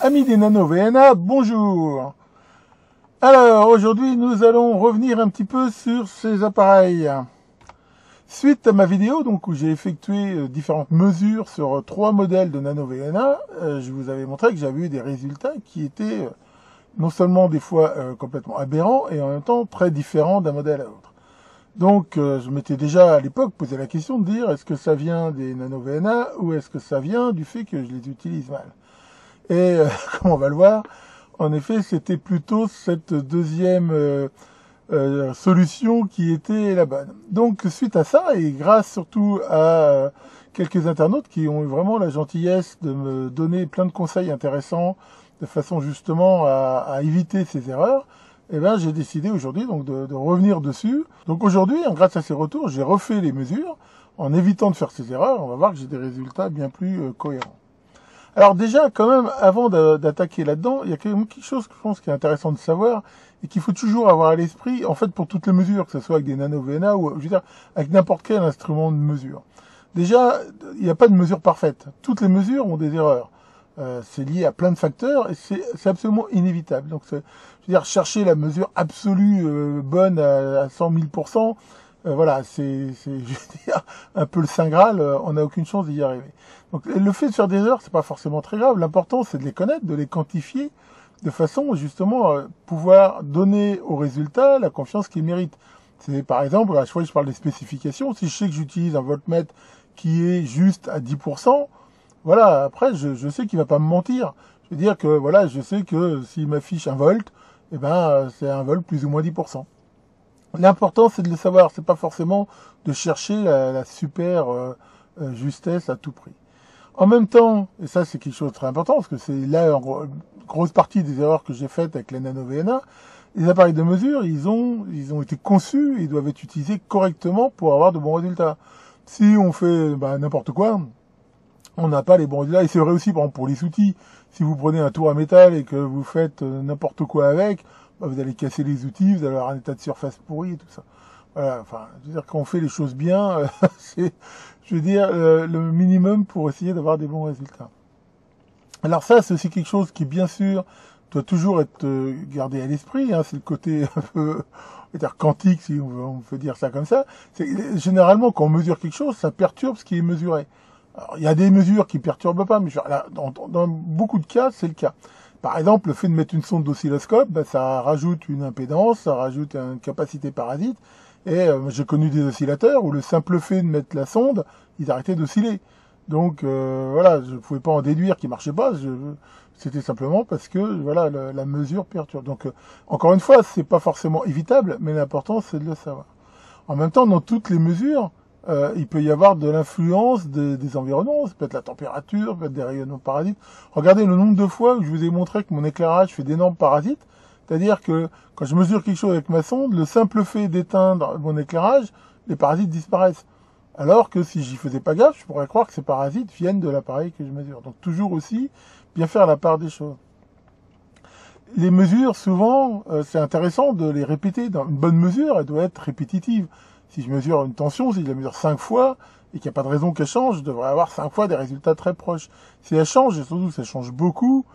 Amis des Nano VNA, bonjour. Alors, aujourd'hui, nous allons revenir un petit peu sur ces appareils. Suite à ma vidéo, donc, où j'ai effectué différentes mesures sur 3 modèles de Nano VNA, je vous avais montré que j'avais eu des résultats qui étaient non seulement des fois complètement aberrants, et en même temps très différents d'un modèle à l'autre. Donc, je m'étais déjà à l'époque posé la question de dire, est-ce que ça vient des Nano VNA, ou est-ce que ça vient du fait que je les utilise mal? Et comme on va le voir, en effet, c'était plutôt cette deuxième solution qui était la bonne. Donc, suite à ça, et grâce surtout à quelques internautes qui ont eu vraiment la gentillesse de me donner plein de conseils intéressants, de façon justement à éviter ces erreurs, eh ben, j'ai décidé aujourd'hui donc de revenir dessus. Donc aujourd'hui, grâce à ces retours, j'ai refait les mesures en évitant de faire ces erreurs. On va voir que j'ai des résultats bien plus cohérents. Alors déjà, quand même, avant d'attaquer là-dedans, il y a quand même quelque chose que je pense qui est intéressant de savoir et qu'il faut toujours avoir à l'esprit, en fait, pour toutes les mesures, que ce soit avec des Nano VNA ou, je veux dire, avec n'importe quel instrument de mesure. Déjà, il n'y a pas de mesure parfaite. Toutes les mesures ont des erreurs. C'est lié à plein de facteurs et c'est absolument inévitable. Donc, je veux dire, chercher la mesure absolue bonne à 100 000%, voilà, c'est, je veux dire, un peu le Saint Graal, on n'a aucune chance d'y arriver. Donc, le fait de faire des erreurs, c'est pas forcément très grave. L'important, c'est de les connaître, de les quantifier, de façon, justement, à pouvoir donner aux résultats la confiance qu'ils méritent. C'est, par exemple, à chaque fois que je parle des spécifications, si je sais que j'utilise un voltmètre qui est juste à 10%, voilà, après, je sais qu'il va pas me mentir. Je veux dire que, voilà, je sais que s'il m'affiche un volt, eh ben, c'est un volt plus ou moins 10%. L'important, c'est de le savoir. C'est pas forcément de chercher la super justesse à tout prix. En même temps, et ça c'est quelque chose de très important, parce que c'est là une grosse partie des erreurs que j'ai faites avec les Nano VNA, les appareils de mesure, ils ont été conçus, ils doivent être utilisés correctement pour avoir de bons résultats. Si on fait n'importe quoi, on n'a pas les bons résultats. Et c'est vrai aussi, par exemple, pour les outils. Si vous prenez un tour à métal et que vous faites n'importe quoi avec, vous allez casser les outils, vous allez avoir un état de surface pourri et tout ça. Voilà, enfin, je veux dire, quand on fait les choses bien, c'est, je veux dire, le minimum pour essayer d'avoir des bons résultats. Alors ça, c'est aussi quelque chose qui, bien sûr, doit toujours être gardé à l'esprit. Hein, c'est le côté un peu, on va dire, quantique, si on peut dire ça comme ça. C'est, généralement, quand on mesure quelque chose, ça perturbe ce qui est mesuré. Alors, il y a des mesures qui perturbent pas, mais là, dans beaucoup de cas, c'est le cas. Par exemple, le fait de mettre une sonde d'oscilloscope, ça rajoute une impédance, ça rajoute une capacité parasite. Et j'ai connu des oscillateurs où le simple fait de mettre la sonde, ils arrêtaient d'osciller. Donc voilà, je ne pouvais pas en déduire qu'ils marchaient pas. C'était simplement parce que voilà la mesure perturbe. Donc encore une fois, c'est pas forcément évitable, mais l'important c'est de le savoir. En même temps, dans toutes les mesures, il peut y avoir de l'influence des environnements. Ça peut être la température, ça peut être des rayonnements parasites. Regardez le nombre de fois où je vous ai montré que mon éclairage fait d'énormes parasites. C'est-à-dire que quand je mesure quelque chose avec ma sonde, le simple fait d'éteindre mon éclairage, les parasites disparaissent. Alors que si j'y faisais pas gaffe, je pourrais croire que ces parasites viennent de l'appareil que je mesure. Donc toujours aussi, bien faire la part des choses. Les mesures, souvent, c'est intéressant de les répéter. Dans une bonne mesure, elle doit être répétitive. Si je mesure une tension, si je la mesure 5 fois, et qu'il n'y a pas de raison qu'elle change, je devrais avoir 5 fois des résultats très proches. Si elle change, et surtout si elle change beaucoup,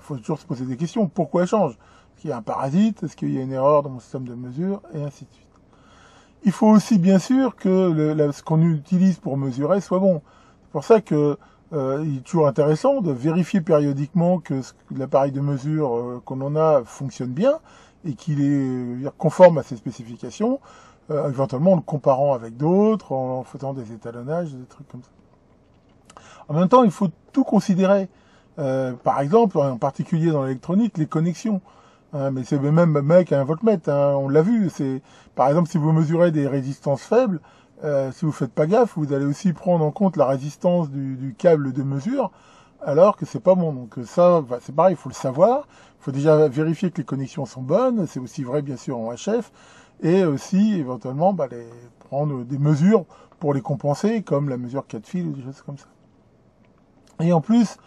faut toujours se poser des questions. Pourquoi elle change? Est-ce qu'il y a un parasite? Est-ce qu'il y a une erreur dans mon système de mesure? Et ainsi de suite. Il faut aussi, bien sûr, que ce qu'on utilise pour mesurer soit bon. C'est pour ça que il est toujours intéressant de vérifier périodiquement que l'appareil de mesure qu'on en a fonctionne bien et qu'il est conforme à ses spécifications, éventuellement en le comparant avec d'autres, en faisant des étalonnages, des trucs comme ça. En même temps, il faut tout considérer. Par exemple, en particulier dans l'électronique, les connexions. Mais c'est même avec un voltmètre, on l'a vu. C'est par exemple si vous mesurez des résistances faibles, si vous faites pas gaffe, vous allez aussi prendre en compte la résistance du câble de mesure, alors que c'est pas bon. Donc ça, c'est pareil, il faut le savoir. Il faut déjà vérifier que les connexions sont bonnes. C'est aussi vrai bien sûr en HF, et aussi éventuellement prendre des mesures pour les compenser, comme la mesure 4 fils ou des choses comme ça. Et en plus,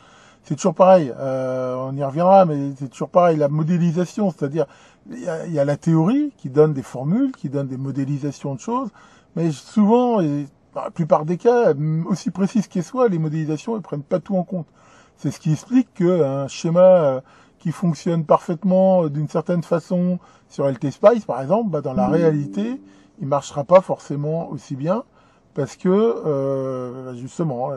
c'est toujours pareil, on y reviendra, mais c'est toujours pareil, la modélisation, c'est-à-dire, il y a la théorie qui donne des formules, qui donne des modélisations de choses, mais souvent, et dans la plupart des cas, aussi précises qu'elles soient, les modélisations, elles prennent pas tout en compte. C'est ce qui explique qu'un schéma qui fonctionne parfaitement d'une certaine façon sur LT Spice, par exemple, bah, dans la réalité, il marchera pas forcément aussi bien parce que justement,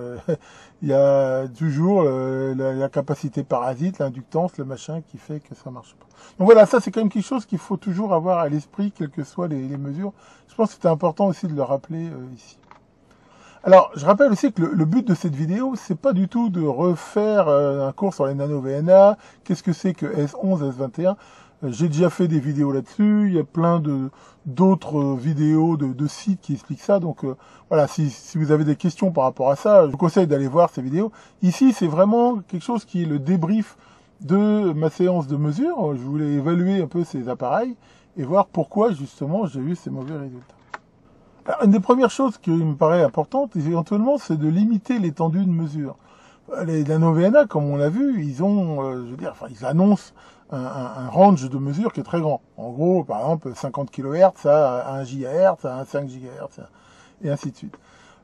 il y a toujours la capacité parasite, l'inductance, le machin qui fait que ça marche pas. Donc voilà, ça c'est quand même quelque chose qu'il faut toujours avoir à l'esprit, quelles que soient les mesures. Je pense que c'est important aussi de le rappeler ici. Alors, je rappelle aussi que le but de cette vidéo, c'est pas du tout de refaire un cours sur les nano VNA, qu'est-ce que c'est que S11, S21. J'ai déjà fait des vidéos là-dessus, il y a plein d'autres vidéos de sites qui expliquent ça, donc voilà, si vous avez des questions par rapport à ça, je vous conseille d'aller voir ces vidéos. Ici, c'est vraiment quelque chose qui est le débrief de ma séance de mesure. Je voulais évaluer un peu ces appareils et voir pourquoi, justement, j'ai eu ces mauvais résultats. Alors, une des premières choses qui me paraît importante, éventuellement, c'est de limiter l'étendue de mesure. Les nano VNA, comme on l'a vu, ils ont, ils annoncent un range de mesure qui est très grand. En gros, par exemple, 50 kHz à 1 GHz, à 5 GHz, et ainsi de suite.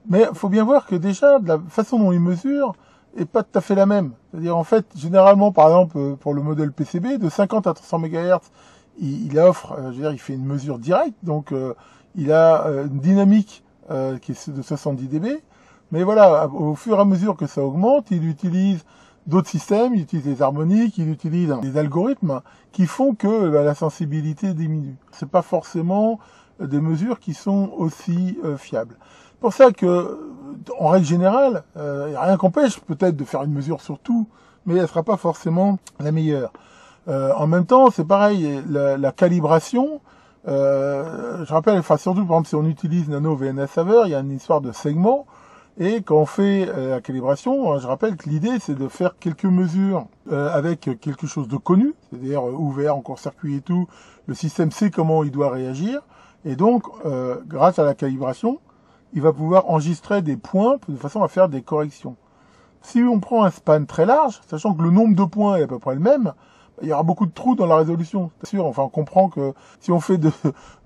Mais il faut bien voir que déjà, la façon dont ils mesurent est pas tout à fait la même. C'est-à-dire, en fait, généralement, par exemple, pour le modèle PCB, de 50 à 300 MHz, il offre, il fait une mesure directe, donc il a une dynamique qui est de 70 dB, mais voilà, au fur et à mesure que ça augmente, il utilise d'autres systèmes, il utilise des harmoniques, il utilise des algorithmes qui font que la sensibilité diminue. C'est pas forcément des mesures qui sont aussi fiables. C'est pour ça que, en règle générale, il n'y a rien qu'empêche peut-être de faire une mesure sur tout, mais elle ne sera pas forcément la meilleure. En même temps, c'est pareil, la calibration, je rappelle, enfin surtout par exemple si on utilise Nano VNA Saver, il y a une histoire de segments, et quand on fait la calibration, je rappelle que l'idée c'est de faire quelques mesures avec quelque chose de connu, c'est-à-dire ouvert, en court-circuit et tout, le système sait comment il doit réagir, et donc grâce à la calibration, il va pouvoir enregistrer des points de façon à faire des corrections. Si on prend un span très large, sachant que le nombre de points est à peu près le même, il y aura beaucoup de trous dans la résolution. C'est sûr, enfin, on comprend que si on fait de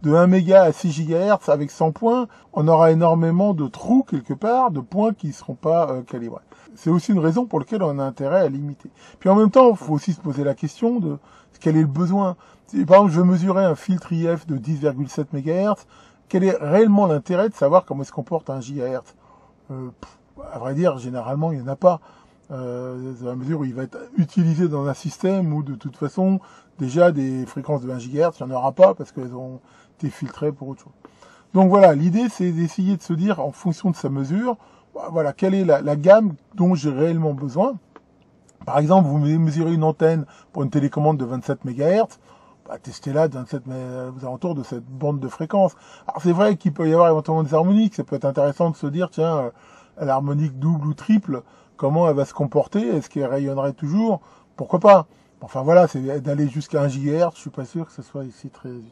1 méga à 6 GHz avec 100 points, on aura énormément de trous quelque part, de points qui ne seront pas calibrés. C'est aussi une raison pour laquelle on a intérêt à limiter. Puis en même temps, il faut aussi se poser la question de quel est le besoin. Si, par exemple, je veux mesurer un filtre IF de 10,7 MHz, quel est réellement l'intérêt de savoir comment se comporte un GHz? À vrai dire, généralement, il n'y en a pas. Dans la mesure où il va être utilisé dans un système où de toute façon déjà des fréquences de 1 GHz, il n'y en aura pas parce qu'elles ont été filtrées pour autre chose. Donc voilà, l'idée c'est d'essayer de se dire en fonction de sa mesure, voilà, quelle est la gamme dont j'ai réellement besoin. Par exemple, vous mesurez une antenne pour une télécommande de 27 MHz, testez-la aux alentours de cette bande de fréquence. Alors c'est vrai qu'il peut y avoir éventuellement des harmoniques, ça peut être intéressant de se dire, tiens, l'harmonique double ou triple, comment elle va se comporter, est-ce qu'elle rayonnerait toujours, pourquoi pas. Enfin voilà, c'est d'aller jusqu'à 1 GHz, je suis pas sûr que ce soit ici très utile.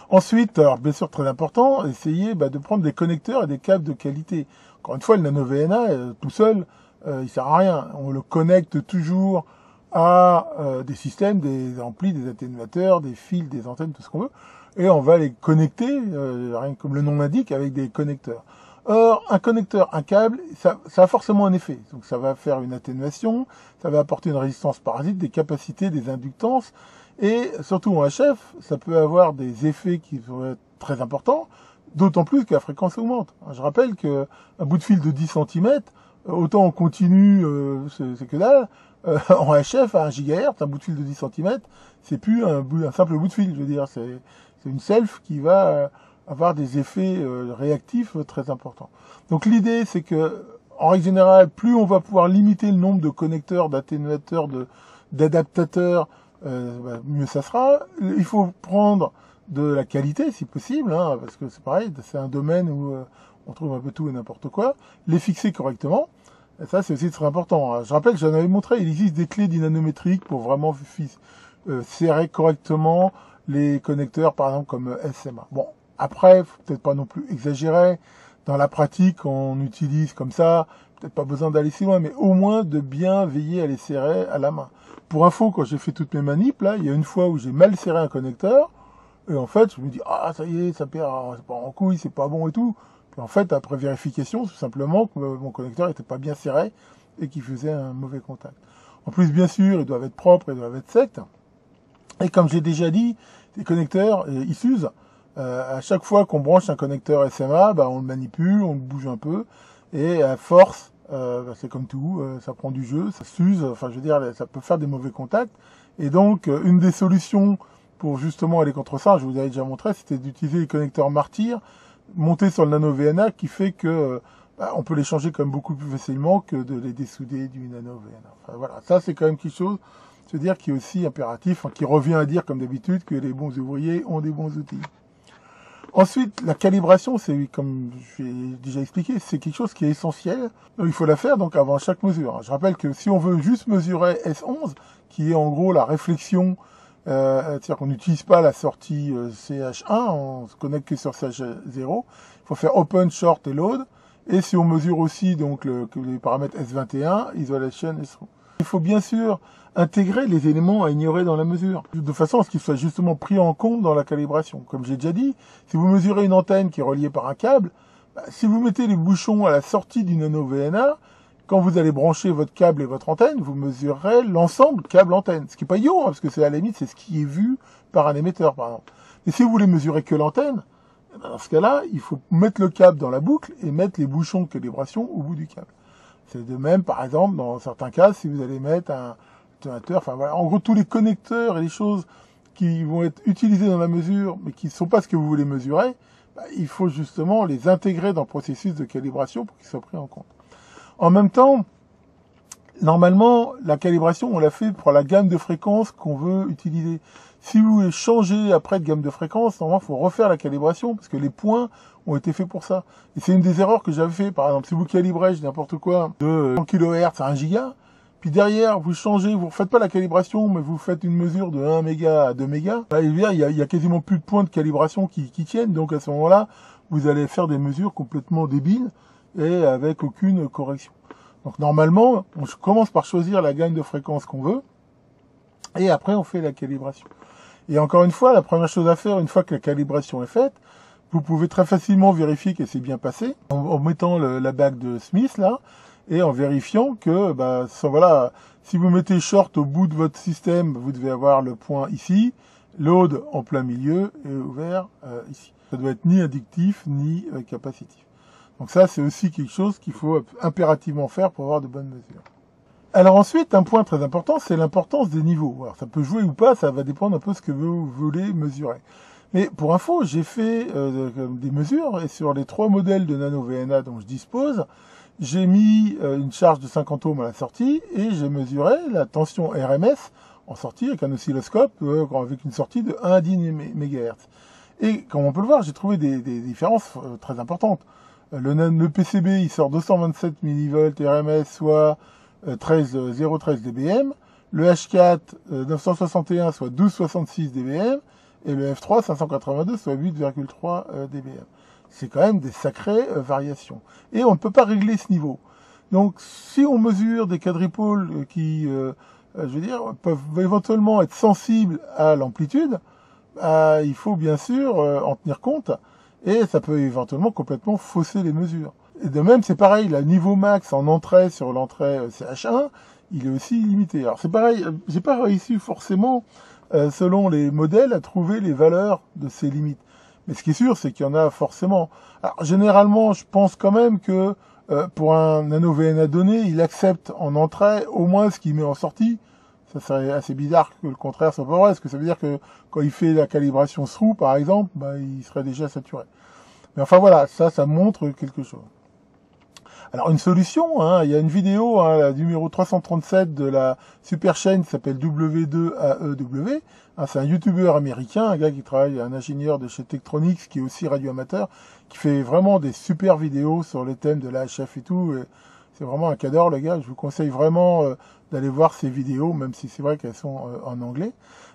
Ensuite, alors bien sûr très important, essayez de prendre des connecteurs et des câbles de qualité. Encore une fois, le nano VNA tout seul, il sert à rien. On le connecte toujours à des systèmes, des amplis, des atténuateurs, des fils, des antennes, tout ce qu'on veut, et on va les connecter, rien que comme le nom l'indique, avec des connecteurs. Or, un connecteur, un câble, ça a forcément un effet. Donc ça va faire une atténuation, ça va apporter une résistance parasite, des capacités, des inductances, et surtout en HF, ça peut avoir des effets qui vont être très importants, d'autant plus que la fréquence augmente. Je rappelle qu'un bout de fil de 10 cm, autant en continu, c'est que dalle, en HF, à 1 GHz, un bout de fil de 10 cm, c'est plus un simple bout de fil, je veux dire, c'est une self qui va avoir des effets réactifs très importants. Donc l'idée, c'est que, en règle générale, plus on va pouvoir limiter le nombre de connecteurs, d'atténuateurs, d'adaptateurs, mieux ça sera. Il faut prendre de la qualité, si possible, hein, parce que c'est pareil, c'est un domaine où on trouve un peu tout et n'importe quoi. Les fixer correctement, et ça c'est aussi très important. Je rappelle que j'en avais montré, il existe des clés dynanométriques pour vraiment serrer correctement les connecteurs, par exemple comme SMA. Bon, après, faut peut-être pas non plus exagérer. Dans la pratique, on utilise comme ça, peut-être pas besoin d'aller si loin, mais au moins de bien veiller à les serrer à la main. Pour info, quand j'ai fait toutes mes manips, là, il y a une fois où j'ai mal serré un connecteur, et en fait, je me dis, ah, ça y est, ça perd, c'est pas en couille, c'est pas bon et tout. Puis en fait, après vérification, c'est simplement que mon connecteur était pas bien serré, et qui faisaient un mauvais contact. En plus, bien sûr, ils doivent être propres, ils doivent être secs. Et comme j'ai déjà dit, les connecteurs, ils s'usent. À chaque fois qu'on branche un connecteur SMA, on le manipule, on le bouge un peu, et à force, c'est comme tout, ça prend du jeu, ça s'use, enfin je veux dire, ça peut faire des mauvais contacts. Et donc, une des solutions pour justement aller contre ça, je vous avais déjà montré, c'était d'utiliser les connecteurs Martyr montés sur le Nano VNA, qui fait que on peut les changer quand même beaucoup plus facilement que de les dessouder du Nano VNA. Enfin voilà, ça c'est quand même quelque chose, je veux dire, qui est aussi impératif, qui revient à dire comme d'habitude que les bons ouvriers ont des bons outils. Ensuite, la calibration, c'est comme j'ai déjà expliqué, c'est quelque chose qui est essentiel. Il faut la faire donc avant chaque mesure. Je rappelle que si on veut juste mesurer S11, qui est en gros la réflexion, c'est-à-dire qu'on n'utilise pas la sortie CH1, on se connecte que sur CH0, il faut faire Open, Short et Load. Et si on mesure aussi donc les paramètres S21, Isolation et Through. Il faut bien sûr intégrer les éléments à ignorer dans la mesure, de façon à ce qu'ils soient justement pris en compte dans la calibration. Comme j'ai déjà dit, si vous mesurez une antenne qui est reliée par un câble, si vous mettez les bouchons à la sortie du Nano VNA, quand vous allez brancher votre câble et votre antenne, vous mesurerez l'ensemble câble-antenne. Ce qui n'est pas idiot, parce que c'est à la limite, c'est ce qui est vu par un émetteur, par exemple. Et si vous voulez mesurer que l'antenne, dans ce cas-là, il faut mettre le câble dans la boucle et mettre les bouchons de calibration au bout du câble. C'est de même, par exemple, dans certains cas, si vous allez mettre un alternateur, enfin voilà, en gros, tous les connecteurs et les choses qui vont être utilisées dans la mesure, mais qui ne sont pas ce que vous voulez mesurer, il faut justement les intégrer dans le processus de calibration pour qu'ils soient pris en compte. En même temps, normalement, la calibration, on l'a fait pour la gamme de fréquences qu'on veut utiliser. Si vous voulez changer après de gamme de fréquences, normalement, il faut refaire la calibration, parce que les points ont été faits pour ça. Et c'est une des erreurs que j'avais fait. Par exemple, si vous calibrez, n'importe quoi, de 100 kHz à 1 giga, puis derrière, vous changez, vous ne faites pas la calibration, mais vous faites une mesure de 1 méga à 2 mégas, il y a quasiment plus de points de calibration qui tiennent. Donc à ce moment-là, vous allez faire des mesures complètement débiles et avec aucune correction. Donc normalement, on commence par choisir la gamme de fréquences qu'on veut, et après on fait la calibration. Et encore une fois, la première chose à faire, une fois que la calibration est faite, vous pouvez très facilement vérifier qu'elle s'est bien passée, en mettant la bague de Smith là, et en vérifiant que, voilà, si vous mettez short au bout de votre système, vous devez avoir le point ici, load en plein milieu et ouvert ici. Ça doit être ni inductif ni capacitif. Donc ça, c'est aussi quelque chose qu'il faut impérativement faire pour avoir de bonnes mesures. Alors ensuite, un point très important, c'est l'importance des niveaux. Alors ça peut jouer ou pas, ça va dépendre un peu de ce que vous voulez mesurer. Mais pour info, j'ai fait des mesures, et sur les 3 modèles de Nano VNA dont je dispose, j'ai mis une charge de 50 ohms à la sortie, et j'ai mesuré la tension RMS en sortie avec un oscilloscope avec une sortie de 1 à 10 MHz. Et comme on peut le voir, j'ai trouvé des différences très importantes. Le PCB, il sort 227 mV RMS, soit 0,13 dBm. Le H4, 961, soit 12,66 dBm. Et le F3, 582, soit 8,3 dBm. C'est quand même des sacrées variations. Et on ne peut pas régler ce niveau. Donc, si on mesure des quadripôles qui, je veux dire, peuvent éventuellement être sensibles à l'amplitude, il faut bien sûr en tenir compte. Et ça peut éventuellement complètement fausser les mesures. Et de même, c'est pareil, le niveau max en entrée sur l'entrée CH1, il est aussi limité. Alors c'est pareil, j'ai pas réussi forcément, selon les modèles, à trouver les valeurs de ces limites. Mais ce qui est sûr, c'est qu'il y en a forcément. Alors généralement, je pense quand même que pour un Nano VNA donné, il accepte en entrée au moins ce qu'il met en sortie. Ça serait assez bizarre que le contraire soit pas vrai, parce que ça veut dire que quand il fait la calibration through, par exemple, il serait déjà saturé. Mais enfin voilà, ça montre quelque chose. Alors une solution, il y a une vidéo, la numéro 337 de la super chaîne qui s'appelle W2AEW. C'est un youtubeur américain, un gars qui travaille, un ingénieur de chez Tektronix, qui est aussi radioamateur, qui fait vraiment des super vidéos sur les thèmes de l'AHF et tout. Et c'est vraiment un cadre, le gars. Je vous conseille vraiment d'aller voir ces vidéos, même si c'est vrai qu'elles sont en anglais.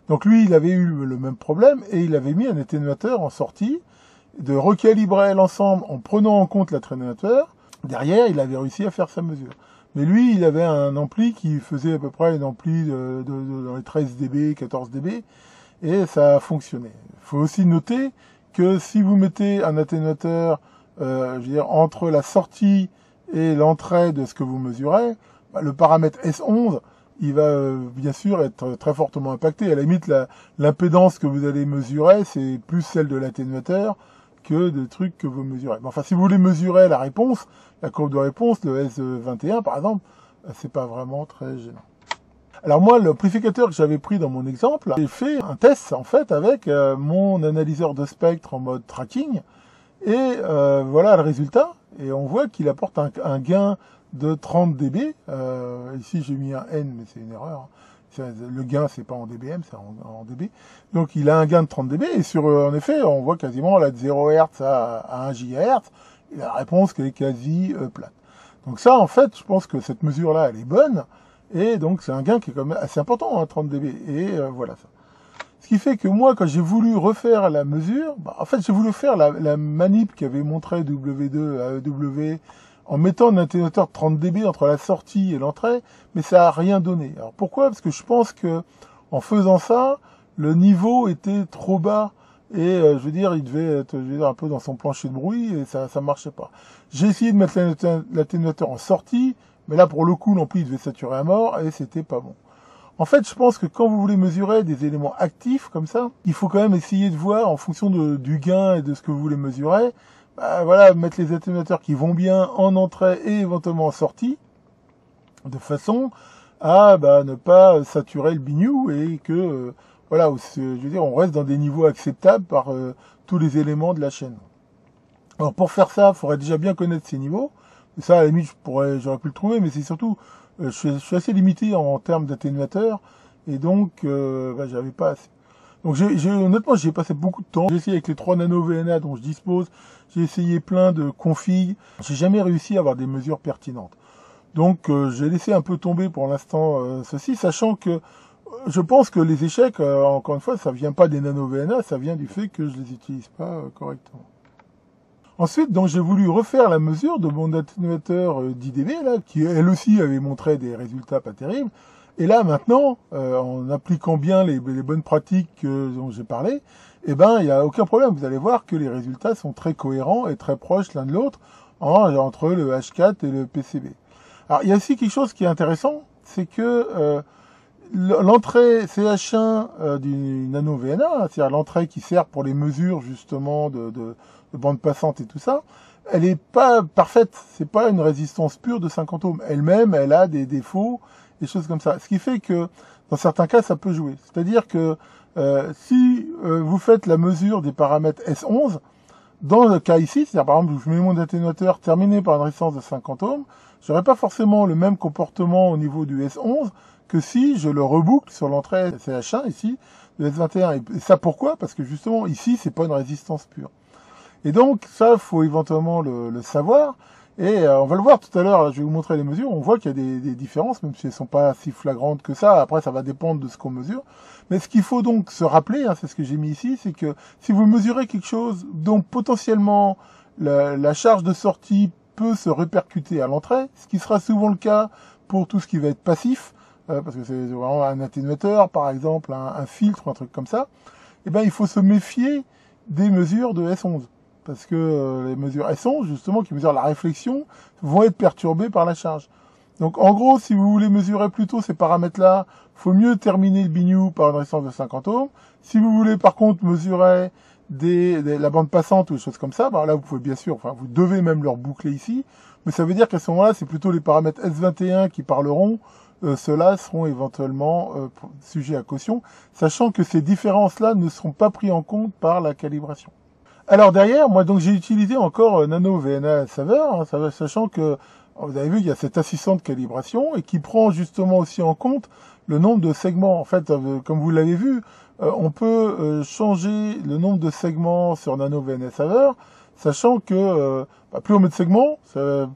Donc lui, il avait eu le même problème et il avait mis un atténuateur en sortie, de recalibrer l'ensemble en prenant en compte l'atténuateur. Derrière, il avait réussi à faire sa mesure. Mais lui, il avait un ampli qui faisait à peu près un ampli dans les 13 dB, 14 dB, et ça a fonctionné. Il faut aussi noter que si vous mettez un atténuateur, je veux dire, entre la sortie et l'entrée de ce que vous mesurez, le paramètre S11, il va bien sûr être très fortement impacté. À la limite, l'impédance que vous allez mesurer, c'est plus celle de l'atténuateur que des trucs que vous mesurez. Mais enfin, si vous voulez mesurer la réponse, la courbe de réponse, le S21 par exemple, c'est pas vraiment très gênant. Alors moi, l'amplificateur que j'avais pris dans mon exemple, j'ai fait un test en fait avec mon analyseur de spectre en mode tracking, et voilà le résultat. Et on voit qu'il apporte un gain de 30 dB. Ici j'ai mis un N, mais c'est une erreur. Le gain c'est pas en dBm, c'est en dB. Donc il a un gain de 30 dB, et en effet on voit quasiment là de 0 Hz à 1 GHz, et la réponse qui est quasi plate. Donc ça en fait je pense que cette mesure là elle est bonne, et donc c'est un gain qui est quand même assez important, 30 dB, et voilà ça. Ce qui fait que moi, quand j'ai voulu refaire la mesure, en fait j'ai voulu faire la manip qu'avait montré W2 à EW, en mettant un atténuateur de 30 dB entre la sortie et l'entrée, mais ça n'a rien donné. Alors pourquoi? Parce que je pense que en faisant ça, le niveau était trop bas, et je veux dire, il devait être un peu dans son plancher de bruit, et ça marchait pas. J'ai essayé de mettre l'atténuateur en sortie, mais là pour le coup l'ampli devait saturer à mort, et c'était pas bon. En fait, je pense que quand vous voulez mesurer des éléments actifs comme ça, il faut quand même essayer de voir en fonction du gain et de ce que vous voulez mesurer, voilà, mettre les atténuateurs qui vont bien en entrée et éventuellement en sortie, de façon à ne pas saturer le bignou, et que voilà, je veux dire, on reste dans des niveaux acceptables par tous les éléments de la chaîne. Alors pour faire ça, il faudrait déjà bien connaître ces niveaux. Et ça, à la limite, j'aurais pu le trouver, mais c'est surtout, je suis assez limité en termes d'atténuateurs, et donc j'avais pas assez. Donc honnêtement, j'ai passé beaucoup de temps. J'ai essayé avec les 3 nano VNA dont je dispose, j'ai essayé plein de configs. J'ai jamais réussi à avoir des mesures pertinentes. Donc j'ai laissé un peu tomber pour l'instant ceci, sachant que je pense que les échecs, encore une fois, ça vient pas des nano VNA, ça vient du fait que je les utilise pas correctement. Ensuite, donc j'ai voulu refaire la mesure de mon atténuateur 10 dB, là, qui elle aussi avait montré des résultats pas terribles. Et là maintenant, en appliquant bien les bonnes pratiques dont j'ai parlé, il n'y a aucun problème. Vous allez voir que les résultats sont très cohérents et très proches l'un de l'autre entre le H4 et le PCB. Alors il y a aussi quelque chose qui est intéressant, c'est que l'entrée CH1 du nano VNA, c'est-à-dire l'entrée qui sert pour les mesures justement de bande passante et tout ça, elle n'est pas parfaite. C'est pas une résistance pure de 50 ohms. Elle-même, elle a des défauts, des choses comme ça. Ce qui fait que dans certains cas, ça peut jouer. C'est-à-dire que si vous faites la mesure des paramètres S11, dans le cas ici, c'est-à-dire par exemple, je mets mon atténuateur terminé par une résistance de 50 ohms, j'aurai pas forcément le même comportement au niveau du S11 que si je le reboucle sur l'entrée CH1 ici, de S21. Et ça pourquoi? Parce que justement, ici, c'est pas une résistance pure. Et donc, ça, faut éventuellement le savoir. Et on va le voir tout à l'heure, je vais vous montrer les mesures. On voit qu'il y a des différences, même si elles sont pas si flagrantes que ça. Après, ça va dépendre de ce qu'on mesure. Mais ce qu'il faut donc se rappeler, c'est ce que j'ai mis ici, c'est que si vous mesurez quelque chose dont potentiellement la charge de sortie peut se répercuter à l'entrée, ce qui sera souvent le cas pour tout ce qui va être passif, parce que c'est vraiment un atténuateur, par exemple, un filtre ou un truc comme ça, il faut se méfier des mesures de S11. Parce que les mesures S11, justement, qui mesurent la réflexion, vont être perturbées par la charge. Donc, en gros, si vous voulez mesurer plutôt ces paramètres-là, faut mieux terminer le bignou par une résistance de 50 ohms. Si vous voulez, par contre, mesurer la bande passante ou des choses comme ça, là, vous pouvez bien sûr, vous devez même leur boucler ici. Mais ça veut dire qu'à ce moment-là, c'est plutôt les paramètres S21 qui parleront. Ceux-là seront éventuellement sujets à caution, sachant que ces différences-là ne seront pas prises en compte par la calibration. Alors derrière, moi donc j'ai utilisé encore nano VNA Saver, sachant que vous avez vu il y a cet assistant de calibration et qui prend justement aussi en compte le nombre de segments. En fait, comme vous l'avez vu, on peut changer le nombre de segments sur nano VNA Saver, sachant que plus on met de segments,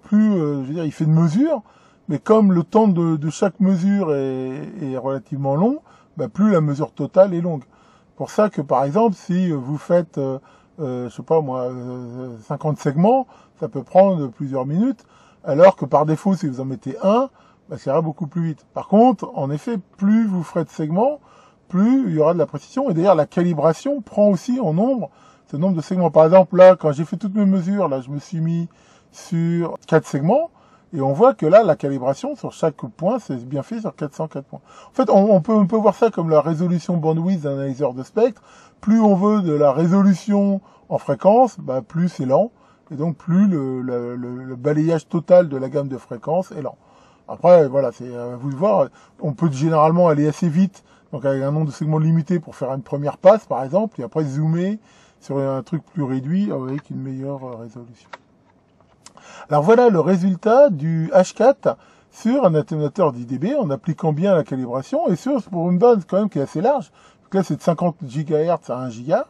plus je veux dire, il fait de mesures, mais comme le temps de chaque mesure est relativement long, plus la mesure totale est longue. Pour ça que par exemple, si vous faites je sais pas moi, 50 segments, ça peut prendre plusieurs minutes, alors que par défaut, si vous en mettez un, ça ira beaucoup plus vite. Par contre, en effet, plus vous ferez de segments, plus il y aura de la précision, et d'ailleurs la calibration prend aussi en nombre ce nombre de segments. Par exemple, là, quand j'ai fait toutes mes mesures, là, je me suis mis sur 4 segments, Et on voit que là, la calibration sur chaque point, c'est bien fait sur 404 points. En fait, on peut voir ça comme la résolution bandwidth d'un analyseur de spectre. Plus on veut de la résolution en fréquence, bah, plus c'est lent. Et donc, plus le balayage total de la gamme de fréquences est lent. Après, voilà, c'est à vous de voir. On peut généralement aller assez vite, donc avec un nombre de segments limité pour faire une première passe, par exemple, et après zoomer sur un truc plus réduit avec une meilleure résolution. Alors voilà le résultat du H4 sur un atténuateur 10 dB en appliquant bien la calibration et pour une bande quand même qui est assez large. Donc là, c'est de 50 GHz à 1 GHz.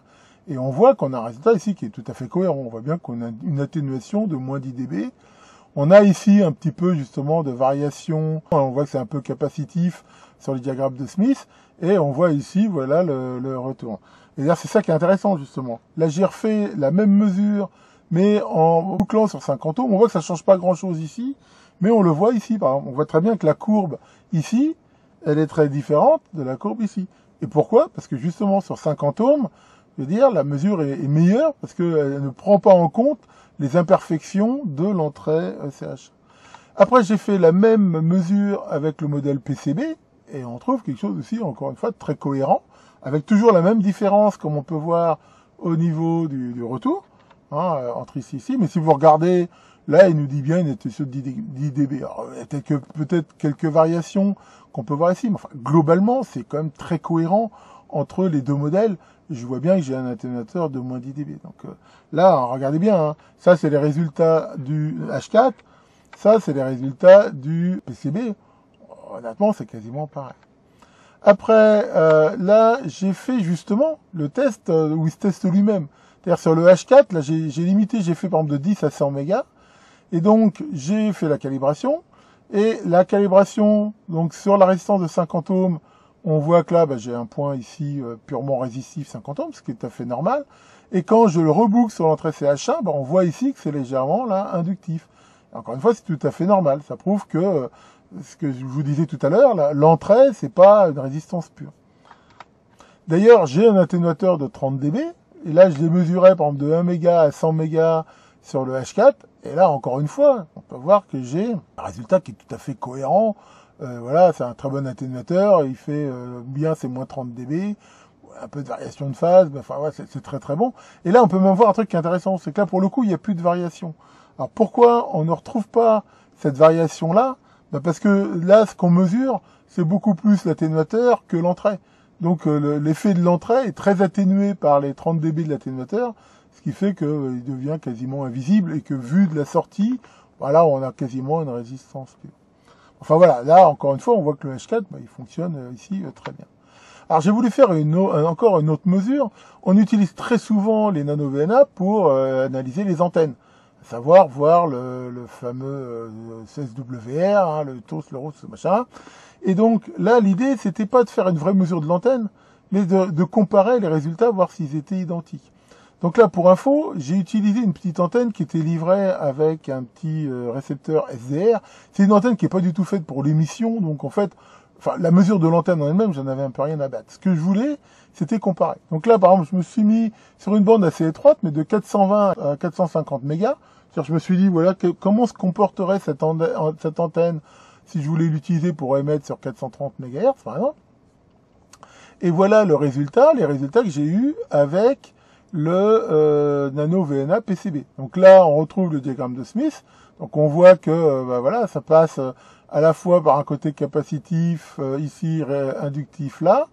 Et on voit qu'on a un résultat ici qui est tout à fait cohérent. On voit bien qu'on a une atténuation de moins 10 dB. On a ici un petit peu justement de variation. On voit que c'est un peu capacitif sur le diagramme de Smith. Et on voit ici, voilà, le retour. Et là, c'est ça qui est intéressant justement. Là, j'ai refait la même mesure, mais en bouclant sur 50 ohms. On voit que ça change pas grand-chose ici. Mais on le voit ici, par exemple. On voit très bien que la courbe ici, elle est très différente de la courbe ici. Et pourquoi? Parce que justement, sur 50 ohms, je veux dire, la mesure est meilleure parce qu'elle ne prend pas en compte les imperfections de l'entrée CH. Après, j'ai fait la même mesure avec le modèle PCB et on trouve quelque chose aussi, encore une fois, de très cohérent, avec toujours la même différence comme on peut voir au niveau du retour, hein, entre ici. Mais si vous regardez, là, il nous dit bien une atténuation de 10 dB. Alors, il y a peut-être quelques variations qu'on peut voir ici, mais enfin, globalement, c'est quand même très cohérent entre les deux modèles. Je vois bien que j'ai un atténuateur de moins 10 dB. Donc là, regardez bien, hein, ça c'est les résultats du H4, ça c'est les résultats du PCB. Honnêtement, c'est quasiment pareil. Après, là, j'ai fait justement le test où il se teste lui-même. C'est-à-dire sur le H4, là j'ai limité, j'ai fait par exemple de 10 à 100 mégas. Et donc, j'ai fait la calibration. Et la calibration, donc sur la résistance de 50 ohms, on voit que là, bah, j'ai un point ici purement résistif 50 ohms, ce qui est tout à fait normal. Et quand je le reboucle sur l'entrée CH1, bah, on voit ici que c'est légèrement là inductif. Et encore une fois, c'est tout à fait normal. Ça prouve que ce que je vous disais tout à l'heure, l'entrée, c'est pas une résistance pure. D'ailleurs, j'ai un atténuateur de 30 dB. Et là, je l'ai mesuré par exemple de 1 méga à 100 mégas sur le H4. Et là, encore une fois, on peut voir que j'ai un résultat qui est tout à fait cohérent. Voilà, c'est un très bon atténuateur, il fait bien ses moins 30 dB, un peu de variation de phase, mais enfin ouais, c'est très très bon. Et là, on peut même voir un truc qui est intéressant, c'est que là, pour le coup, il n'y a plus de variation. Alors pourquoi on ne retrouve pas cette variation-là? Ben parce que là, ce qu'on mesure, c'est beaucoup plus l'atténuateur que l'entrée. Donc l'effet de l'entrée est très atténué par les 30 dB de l'atténuateur, ce qui fait qu'il devient quasiment invisible et que vu de la sortie, voilà, on a quasiment une résistance pure. Enfin voilà, là encore une fois, on voit que le H4, bah, il fonctionne ici très bien. Alors j'ai voulu faire encore une autre mesure. On utilise très souvent les nano-VNA pour analyser les antennes, à savoir voir le fameux SWR, hein, le TOS, le ROS, ce machin. Et donc là, l'idée, c'était pas de faire une vraie mesure de l'antenne, mais de comparer les résultats, voir s'ils étaient identiques. Donc là, pour info, j'ai utilisé une petite antenne qui était livrée avec un petit récepteur SDR. C'est une antenne qui n'est pas du tout faite pour l'émission, donc en fait, enfin, la mesure de l'antenne en elle-même, j'en avais un peu rien à battre. Ce que je voulais, c'était comparer. Donc là, par exemple, je me suis mis sur une bande assez étroite, mais de 420 à 450 mégas. C'est-à-dire, je me suis dit, voilà, comment se comporterait cette antenne si je voulais l'utiliser pour émettre sur 430 MHz, par exemple. Et voilà le résultat, les résultats que j'ai eus avec le nano-VNA PCB. Donc là, on retrouve le diagramme de Smith. Donc on voit que bah, voilà, ça passe à la fois par un côté capacitif, ici inductif là,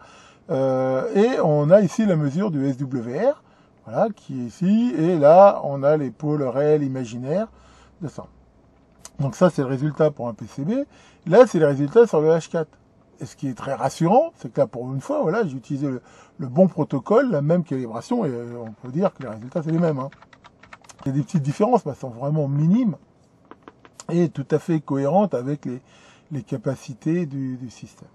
et on a ici la mesure du SWR, voilà, qui est ici, et là, on a les pôles réels imaginaires de ça. Donc ça, c'est le résultat pour un PCB. Là, c'est le résultat sur le H4. Et ce qui est très rassurant, c'est que là, pour une fois, voilà, j'ai utilisé le bon protocole, la même calibration, et on peut dire que les résultats, c'est les mêmes. Hein. Il y a des petites différences, mais elles sont vraiment minimes et tout à fait cohérentes avec les capacités du système.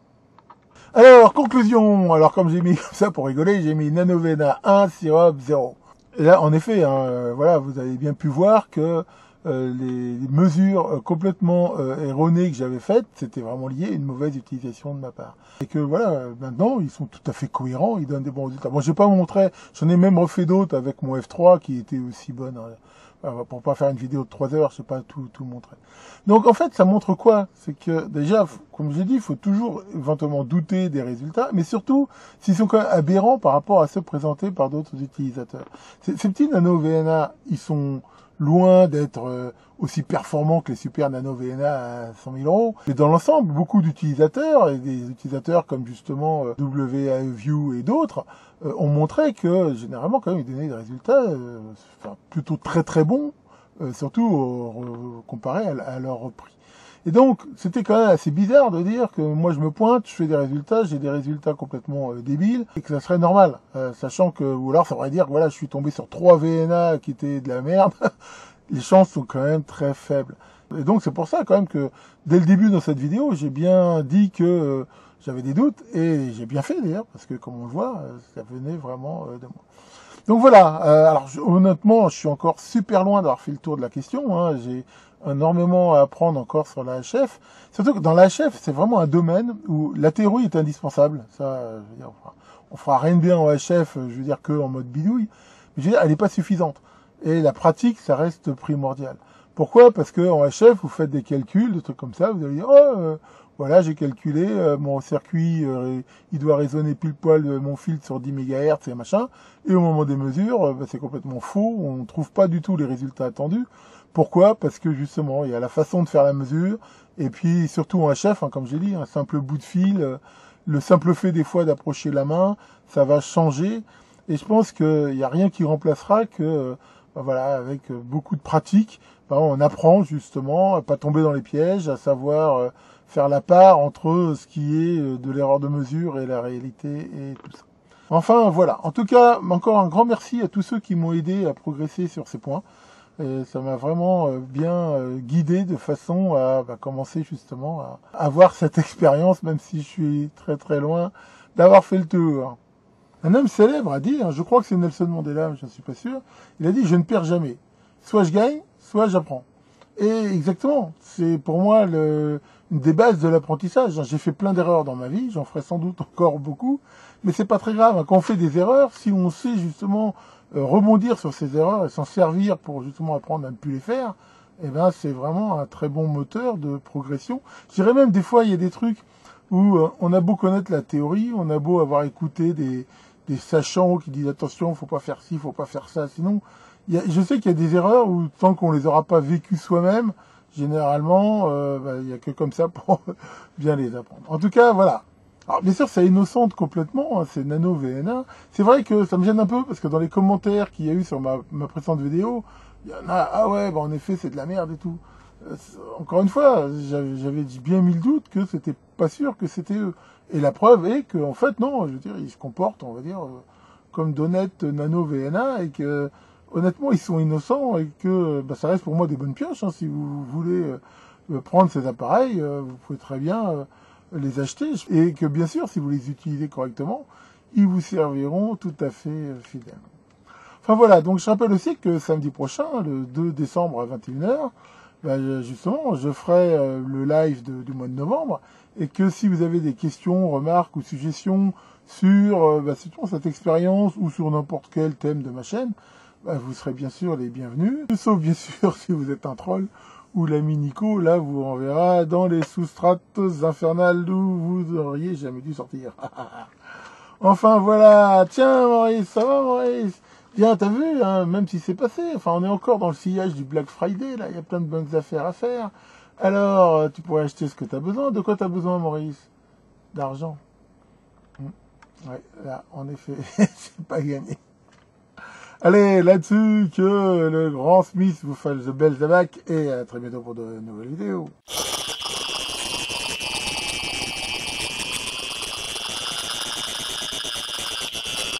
Alors, conclusion. Alors, comme j'ai mis comme ça pour rigoler, j'ai mis nano-VNA 1, syrup 0. Et là, en effet, hein, voilà, vous avez bien pu voir que les mesures complètement erronées que j'avais faites, c'était vraiment lié à une mauvaise utilisation de ma part. Et que voilà, maintenant, ils sont tout à fait cohérents, ils donnent des bons résultats. Bon, j'ai pas montré, j'en ai même refait d'autres avec mon F3 qui était aussi bonne. pour pas faire une vidéo de 3 heures, je sais pas tout montrer. Donc en fait, ça montre quoi? C'est que déjà, comme j'ai dit, il faut toujours éventuellement douter des résultats, mais surtout s'ils sont quand même aberrants par rapport à ceux présentés par d'autres utilisateurs. Ces petits nano VNA, ils sont loin d'être aussi performants que les super nano VNA à 100 000 euros. Et dans l'ensemble, beaucoup d'utilisateurs, et des utilisateurs comme justement WAView et d'autres, ont montré que généralement quand même ils donnaient des résultats plutôt très bons, surtout comparé à leur prix. Et donc, c'était quand même assez bizarre de dire que moi je me pointe, je fais des résultats, j'ai des résultats complètement débiles, et que ça serait normal, sachant que, ou alors ça voudrait dire que voilà, je suis tombé sur 3 VNA qui étaient de la merde, les chances sont quand même très faibles. Et donc c'est pour ça quand même que, dès le début dans cette vidéo, j'ai bien dit que j'avais des doutes, et j'ai bien fait d'ailleurs, parce que comme on le voit, ça venait vraiment de moi. Donc voilà, alors honnêtement, je suis encore super loin d'avoir fait le tour de la question, hein. J'ai énormément à apprendre encore sur la HF, surtout que dans la HF, c'est vraiment un domaine où la théorie est indispensable. Ça, je veux dire, on fera rien de bien en HF, je veux dire, que en mode bidouille, mais je veux dire, elle n'est pas suffisante. Et la pratique, ça reste primordial. Pourquoi? Parce que en HF, vous faites des calculs, des trucs comme ça, vous allez dire, voilà, j'ai calculé, mon circuit, il doit résonner pile poil mon filtre sur 10 MHz et machin, et au moment des mesures, c'est complètement faux, on ne trouve pas du tout les résultats attendus. Pourquoi? Parce que justement, il y a la façon de faire la mesure, et puis surtout en HF, hein, comme j'ai dit, un simple bout de fil, le simple fait des fois d'approcher la main, ça va changer, et je pense qu'il n'y a rien qui remplacera que, voilà, avec beaucoup de pratique, on apprend justement à pas tomber dans les pièges, à savoir faire la part entre ce qui est de l'erreur de mesure et la réalité et tout ça. Enfin voilà, en tout cas, encore un grand merci à tous ceux qui m'ont aidé à progresser sur ces points. Et ça m'a vraiment bien guidé de façon à commencer justement à avoir cette expérience, même si je suis très loin d'avoir fait le tour. Un homme célèbre a dit, hein, je crois que c'est Nelson Mandela, mais je ne suis pas sûr, il a dit « je ne perds jamais. Soit je gagne, soit j'apprends ». Et exactement, c'est pour moi une des bases de l'apprentissage. J'ai fait plein d'erreurs dans ma vie, j'en ferai sans doute encore beaucoup, mais c'est pas très grave. Quand on fait des erreurs, si on sait justement rebondir sur ces erreurs et s'en servir pour justement apprendre à ne plus les faire, eh ben c'est vraiment un très bon moteur de progression. Je dirais même des fois il y a des trucs où on a beau connaître la théorie, on a beau avoir écouté des sachants qui disent attention, faut pas faire ci, faut pas faire ça, sinon je sais qu'il y a des erreurs où tant qu'on les aura pas vécues soi-même, généralement il y a que comme ça pour bien les apprendre. En tout cas voilà. Alors bien sûr, c'est innocente complètement, hein, c'est nano VNA. C'est vrai que ça me gêne un peu, parce que dans les commentaires qu'il y a eu sur ma précédente vidéo, il y en a, ah ouais, en effet, c'est de la merde et tout. Encore une fois, j'avais bien mis le doute que c'était pas sûr que c'était eux. Et la preuve est que, en fait, non, je veux dire, ils se comportent, on va dire, comme d'honnêtes nano VNA, et que, honnêtement, ils sont innocents, et que ça reste pour moi des bonnes pioches, hein, si vous voulez prendre ces appareils, vous pouvez très bien les acheter, et que bien sûr, si vous les utilisez correctement, ils vous serviront tout à fait fidèlement. Enfin voilà, donc je rappelle aussi que samedi prochain, le 2 décembre à 21h, justement, je ferai le live du mois de novembre, et que si vous avez des questions, remarques ou suggestions sur cette expérience ou sur n'importe quel thème de ma chaîne, vous serez bien sûr les bienvenus, sauf bien sûr si vous êtes un troll, ou l'ami Nico, là, vous renverra dans les sous-strates infernales d'où vous auriez jamais dû sortir. Enfin, voilà. Tiens, Maurice, ça va, Maurice? Bien, t'as vu, hein, même si c'est passé, enfin, on est encore dans le sillage du Black Friday, là, il y a plein de bonnes affaires à faire. Alors, tu pourrais acheter ce que t'as besoin. De quoi t'as besoin, Maurice? D'argent. Ouais, là, en effet, c'est pas gagné. Allez, là-dessus, que le grand Smith vous fasse de belles abacs et à très bientôt pour de nouvelles vidéos.